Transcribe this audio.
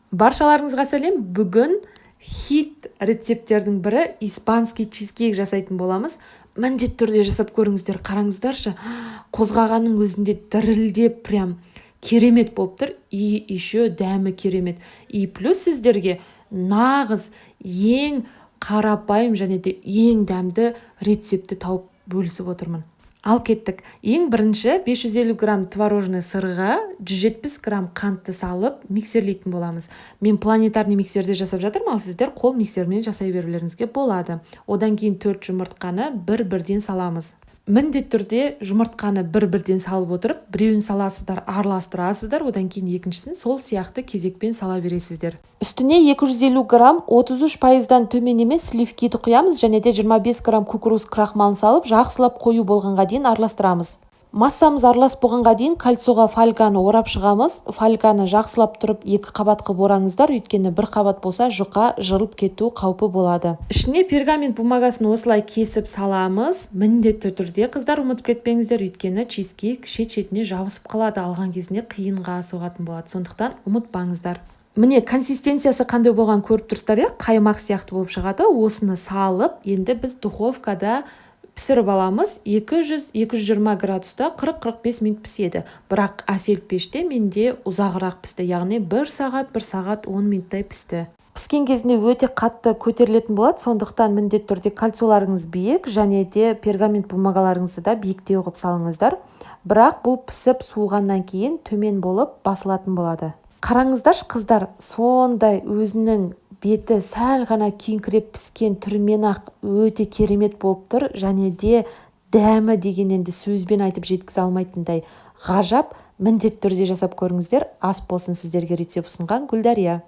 Баршаларыңызға сәлем. Бүгін хит рецепттердің бірі испанский чизкейк жасайтын боламыз. Міндетті түрде жасап көріңіздер. Қараңыздаршы, қозғағанның өзінде дірілдеп прям керемет болып тұр. И еще дәмі керемет. И плюс сіздерге нағыз ең қарапайым және де ең дәмді рецепті тауып бөлісіп отырмын. Ал кеттік. Ең бірінші 550 грамм творожный сырға 170 грамм қантты салып миксерлейтін боламыз. Мен планетарный миксерде жасап жатырмын, ал сіздер қол миксермен жасай берулеріңізге болады. Одан кейін 4 жұмыртқаны бір-бірден саламыз. Міндетті түрде жұмыртқаны бір-бірден салып отырып, біреуін саласыздар, араластырасыздар, одан кейін екіншісін сол сияқты кезекпен сала бересіздер. Үстіне 250 грамм 33%-дан төмен емес сливкиді құямыз және де 25 грамм кукуруз крахмалын салып, жақсылап қою болғанға дейін араластырамыз. Массамыз аралас болғанға дейін кальцоға фольганы орап шығамыз. Фольганы жақсылап тұрып 2 қабат қылып ораңыздар, өйткені 1 қабат болса жұқа жырылып кету қаупі болады. Ішіне пергамент бумагасын осылай кесіп саламыз. Міндетті түрде қыздар ұмытып кетпеңіздер, өйткені чизкейк шет-шетіне жабысып қалады, алған кезінде қиынға соғатын болады. Сондықтан ұмытпаңыздар. Міне консистенциясы қандай болған көріп тұрсыздар, қаймақ сияқты болып шығады. Осыны салып, енді біз духовкада пісіріп аламыз. 200-220 градуста 40-45 минут піседі. Бірақ әсел пеште менде ұзағырақ пісті, яғни 1 сағат 10 минуттай пісті. Піскен кезінде өте қатты көтерілетін болады, сондықтан міндетті түрде кальцоларыңыз биік және де пергамент бумагаларыңызды да биіктеу қылып салыңыздар. Бірақ бұл пісіп суығаннан кейін төмен болып басылатын болады. Қараңыздар қыздар, сондай өзінің беті сәл ғана күйіңкіреп піскен түрімен ақ өте керемет болып тұр, және де дәмі дегеннен де сөзбен айтып жеткізе алмайтындай ғажап. Міндетті түрде жасап көріңіздер. Ас болсын сіздерге рецепт ұсынған Гүлдария.